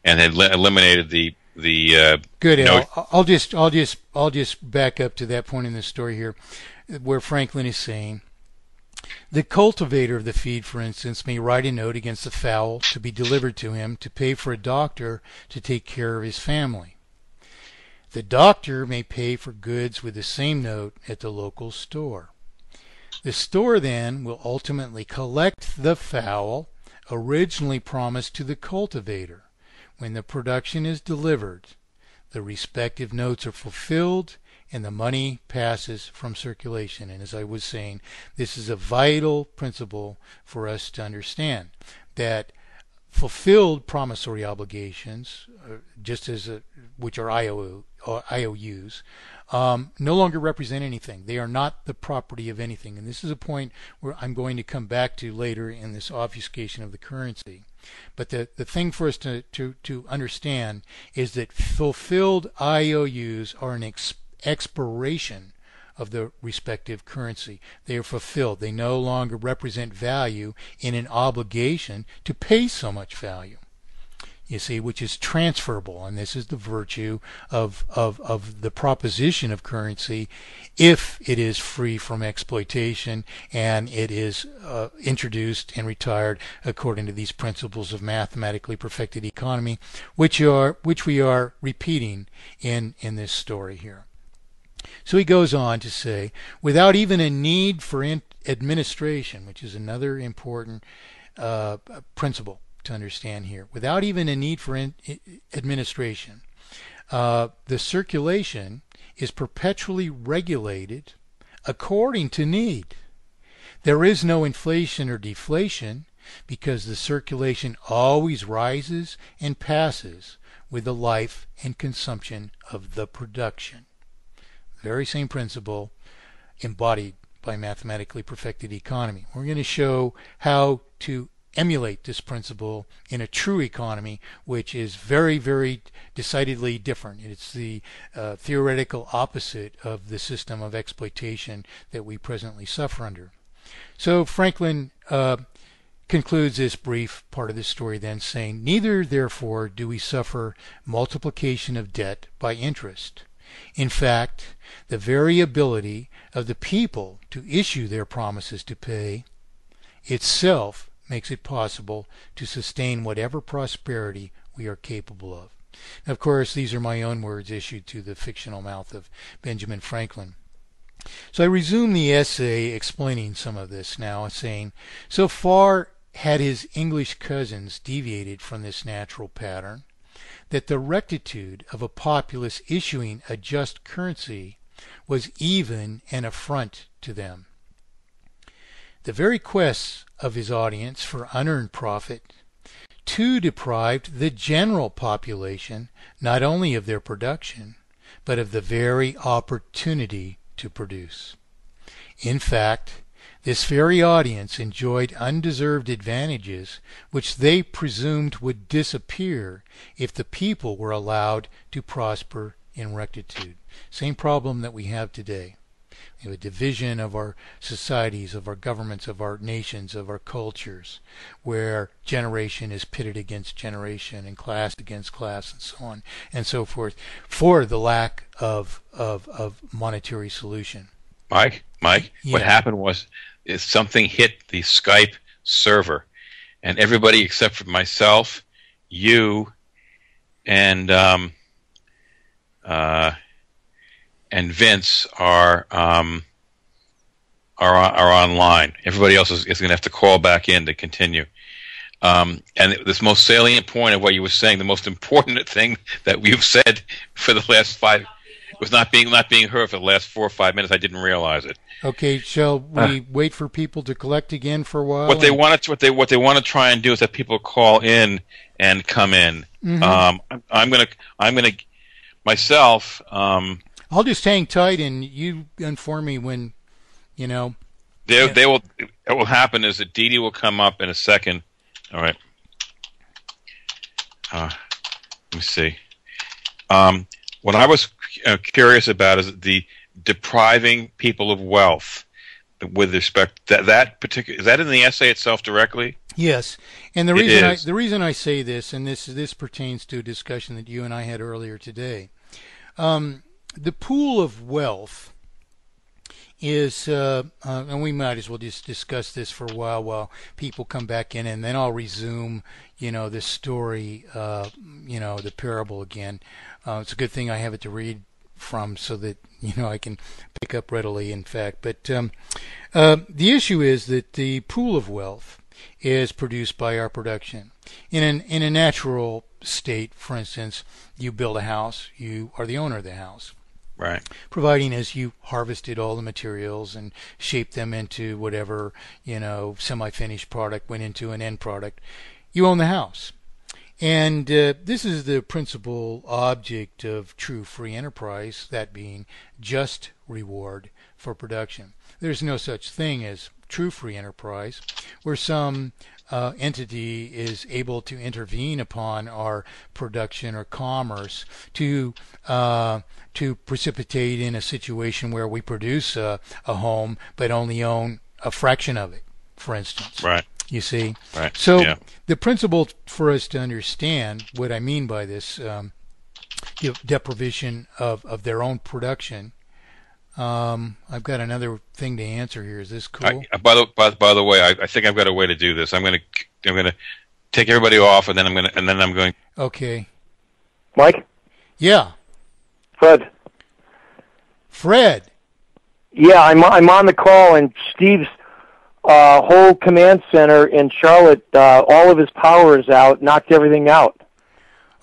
and had eliminated the good. Al. I'll just back up to that point in the story here, where Franklin is saying the cultivator of the feed, for instance, may write a note against the fowl to be delivered to him to pay for a doctor to take care of his family. The doctor may pay for goods with the same note at the local store. The store then will ultimately collect the fowl originally promised to the cultivator. When the production is delivered, the respective notes are fulfilled and the money passes from circulation. And as I was saying, this is a vital principle for us to understand, that fulfilled promissory obligations, which are IOUs, no longer represent anything. They are not the property of anything. And this is a point where I'm going to come back to later in this obfuscation of the currency. But the thing for us to understand is that fulfilled IOUs are an expiration of the respective currency. They are fulfilled. They no longer represent value in an obligation to pay so much value, you see, which is transferable. And this is the virtue of the proposition of currency, if it is free from exploitation and it is introduced and retired according to these principles of mathematically perfected economy, which we are repeating in this story here. So he goes on to say, without even a need for administration, which is another important principle to understand here, without even a need for administration, the circulation is perpetually regulated according to need. There is no inflation or deflation because the circulation always rises and passes with the life and consumption of the production. Very same principle embodied by mathematically perfected economy. We're going to show how to emulate this principle in a true economy, which is very, very decidedly different. It's the theoretical opposite of the system of exploitation that we presently suffer under. So Franklin concludes this brief part of the story then saying, neither therefore do we suffer multiplication of debt by interest. In fact, the very ability of the people to issue their promises to pay itself makes it possible to sustain whatever prosperity we are capable of. Now, of course, these are my own words issued to the fictional mouth of Benjamin Franklin. So I resume the essay explaining some of this now, saying, so far had his English cousins deviated from this natural pattern, that the rectitude of a populace issuing a just currency was even an affront to them. The very quests of his audience for unearned profit too deprived the general population not only of their production, but of the very opportunity to produce. In fact, this very audience enjoyed undeserved advantages which they presumed would disappear if the people were allowed to prosper in rectitude. Same problem that we have today. We have a division of our societies, of our governments, of our nations, of our cultures, where generation is pitted against generation and class against class and so on and so forth, for the lack of monetary solution. Mike, Yeah. What happened was something hit the Skype server, and everybody except for myself, you, and Vince are online. Everybody else is going to have to call back in to continue. And this most salient point of what you were saying, the most important thing that we've said for the last was not being heard for the last 4 or 5 minutes. I didn't realize it. Okay, shall we wait for people to collect again for a while? What they want to try and do is that people call in and come in. Mm-hmm. I'm gonna myself. I'll just hang tight and you inform me when, you know. They will. What will happen is that Dee Dee will come up in a second. All right. Let me see. What I was curious about is the depriving people of wealth with respect to that particular. Is that in the essay itself directly? Yes, and the It reason is. the reason I say this, and this pertains to a discussion that you and I had earlier today, the pool of wealth is, and we might as well just discuss this for a while people come back in, and then I'll resume, this story, the parable again. It's a good thing I have it to read from so that I can pick up readily. In fact, but the issue is that the pool of wealth is produced by our production. In a natural state, for instance, you build a house, you are the owner of the house. Right. Providing as you harvested all the materials and shaped them into whatever, semi-finished product went into an end product, you own the house. And this is the principal object of true free enterprise, that being just reward for production. There's no such thing as true free enterprise, where some entity is able to intervene upon our production or commerce to precipitate in a situation where we produce a home but only own a fraction of it, for instance. Right. You see? Right. So yeah. the principle for us to understand what I mean by this deprivation of their own production. I've got another thing to answer here. Is this cool? By the way, I think I've got a way to do this. I'm gonna take everybody off, and then I'm going. Okay. Mike? Yeah. Fred? Yeah, I'm on the call, and Steve's whole command center in Charlotte, all of his power is out, knocked everything out.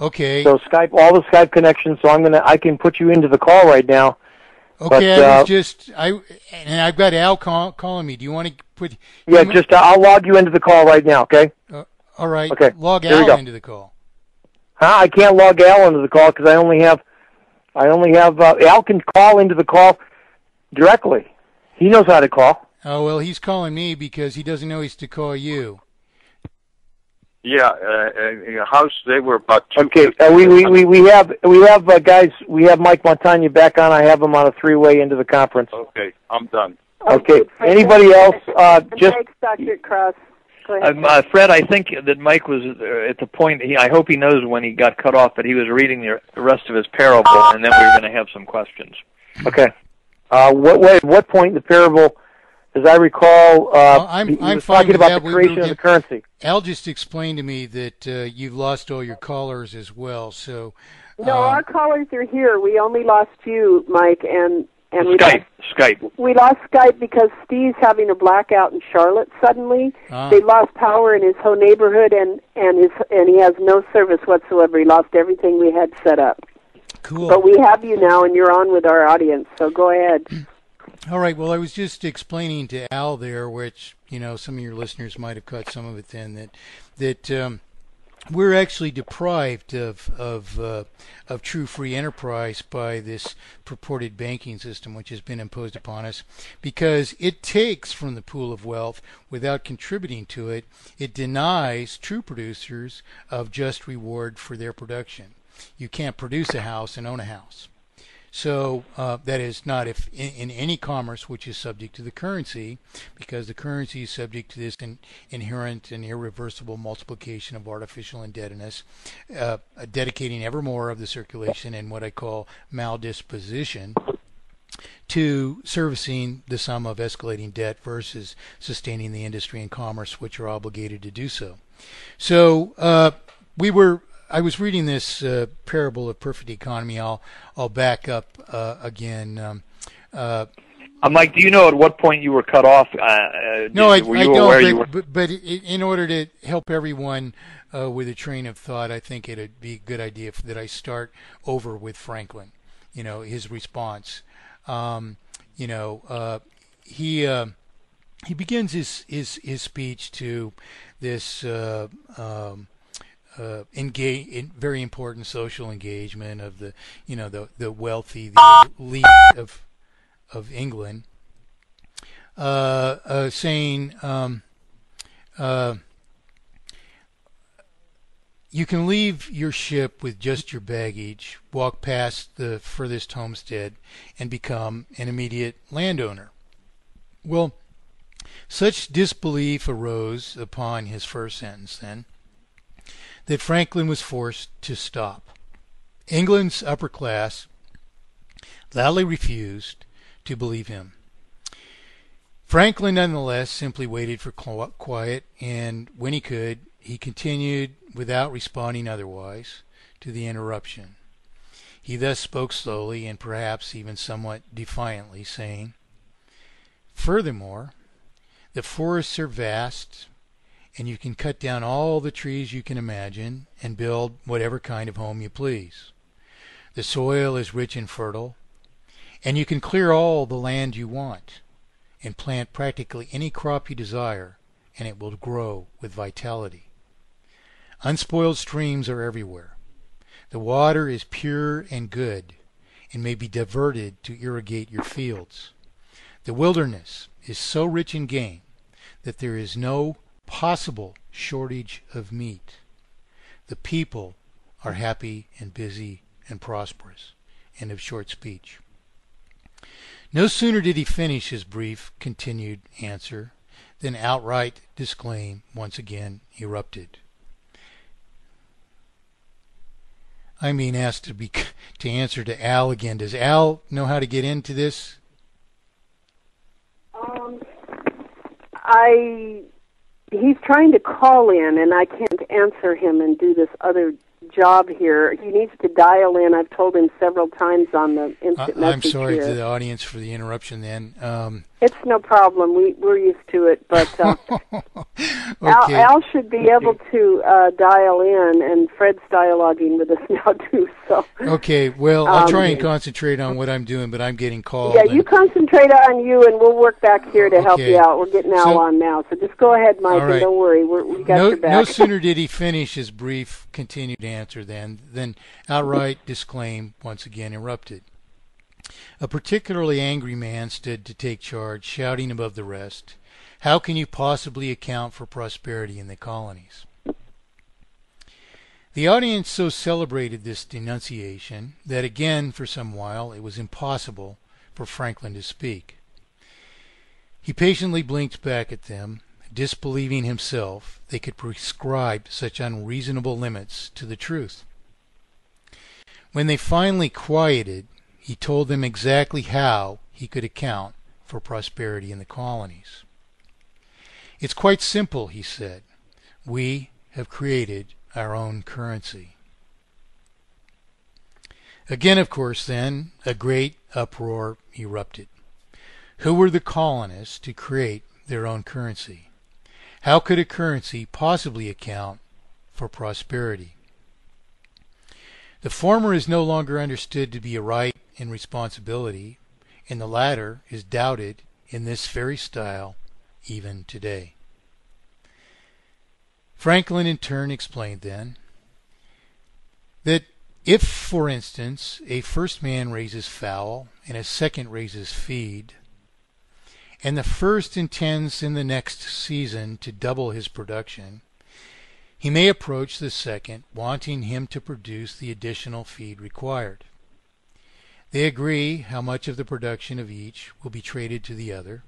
Okay. So all the Skype connections. So I can put you into the call right now. Okay, and I've got Al calling me. Do you want to put? Yeah, I'll log you into the call right now. Okay. All right. Okay. Log Al into the call. Huh? I can't log Al into the call because I only have Al can call into the call directly. He knows how to call. Oh well, he's calling me because he doesn't know he's to call you. Yeah, house. They were about two. Okay, we have guys. We have Mike Montagne back on. I have him on a three-way into the conference. Okay, I'm done. Okay. Anybody else? Thanks, Dr. Cross. Go ahead. Fred, I think that Mike was at the point. I hope he knows when he got cut off that he was reading the rest of his parable, and then we were going to have some questions. Okay. What point in the parable? As I recall, I'm he was fine talking with about that. the creation of the currency. Al just explained to me that you've lost all your callers as well. So no, our callers are here. We only lost you, Mike, and Skype. We lost Skype because Steve's having a blackout in Charlotte suddenly. They lost power in his whole neighborhood, and he has no service whatsoever. He lost everything we had set up. Cool. But we have you now, and you're on with our audience. So go ahead. All right. Well, I was just explaining to Al there, which some of your listeners might have caught some of it then, that we're actually deprived of true free enterprise by this purported banking system, which has been imposed upon us, because it takes from the pool of wealth without contributing to it. It denies true producers of just reward for their production. You can't produce a house and own a house. So that is not if in any commerce which is subject to the currency, because the currency is subject to this inherent and irreversible multiplication of artificial indebtedness, dedicating ever more of the circulation in what I call maldisposition to servicing the sum of escalating debt versus sustaining the industry and commerce which are obligated to do so. So I was reading this parable of perfect economy. I'll back up again. Mike, do you know at what point you were cut off? No, I don't. But in order to help everyone with a train of thought, I think it'd be a good idea that I start over with Franklin. His response. He begins his speech to this. Very important social engagement of the wealthy, the elite of England, saying you can leave your ship with just your baggage, walk past the furthest homestead, and become an immediate landowner. Well, Such disbelief arose upon his first sentence, then, that Franklin was forced to stop. England's upper class loudly refused to believe him. Franklin, nonetheless, simply waited for quiet, and when he could, he continued, without responding otherwise, to the interruption. He thus spoke slowly and perhaps even somewhat defiantly, saying, "Furthermore, the forests are vast, and you can cut down all the trees you can imagine and build whatever kind of home you please. The soil is rich and fertile, and you can clear all the land you want and plant practically any crop you desire, and it will grow with vitality. Unspoiled streams are everywhere. The water is pure and good and may be diverted to irrigate your fields. The wilderness is so rich in game that there is no possible shortage of meat. The people are happy and busy and prosperous." End of short speech. No sooner did he finish his brief, continued answer than outright disclaim once again erupted. I'm being asked to answer to Al again. Does Al know how to get into this? He's trying to call in, and I can't answer him and do this other job here. He needs to dial in. I've told him several times on the instant message. I'm sorry here. to the audience for the interruption then. It's no problem. We're used to it, but okay. Al should be able to dial in, and Fred's dialoguing with us now too. So okay, well, I'll try and concentrate on what I'm doing, but I'm getting called. Yeah, you concentrate on you, and we'll work back here to help you out. We're getting Al on now, so just go ahead, Mike, and don't worry. We got your back. No sooner did he finish his brief, continued answer than outright disclaim once again erupted. A particularly angry man stood to take charge, shouting above the rest, "How can you possibly account for prosperity in the colonies?" The audience so celebrated this denunciation that again for some while it was impossible for Franklin to speak. He patiently blinked back at them, disbelieving himself they could prescribe such unreasonable limits to the truth. When they finally quieted, he told them exactly how he could account for prosperity in the colonies. "It's quite simple," he said. "We have created our own currency." Again, of course, then, a great uproar erupted. Who were the colonists to create their own currency? How could a currency possibly account for prosperity? The former is no longer understood to be a right and responsibility, and the latter is doubted in this very style even today. Franklin in turn explained then that if, for instance, a first man raises fowl and a second raises feed, and the first intends in the next season to double his production, he may approach the second, wanting him to produce the additional feed required. They agree how much of the production of each will be traded to the other,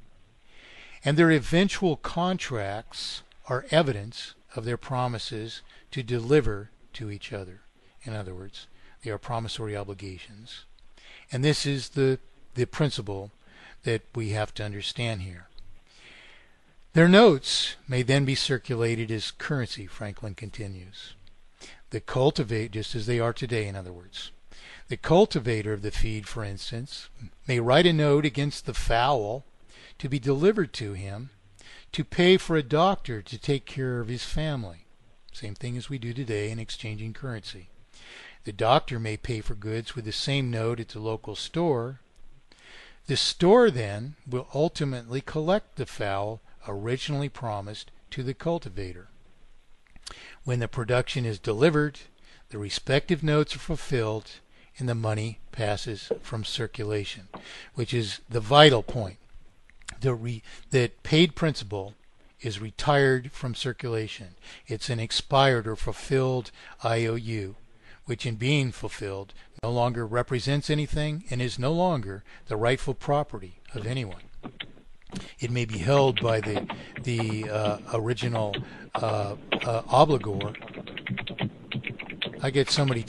and their eventual contracts are evidence of their promises to deliver to each other. In other words, they are promissory obligations. And this is the principle that we have to understand here. Their notes may then be circulated as currency, Franklin continues. Just as they are today, in other words. The cultivator of the feed, for instance, may write a note against the fowl to be delivered to him to pay for a doctor to take care of his family. Same thing as we do today in exchanging currency. The doctor may pay for goods with the same note at the local store. The store then will ultimately collect the fowl originally promised to the cultivator. When the production is delivered, the respective notes are fulfilled and the money passes from circulation, which is the vital point. That paid principal is retired from circulation. It's an expired or fulfilled IOU, which in being fulfilled no longer represents anything and is no longer the rightful property of anyone. it may be held by the original obligor. I get so many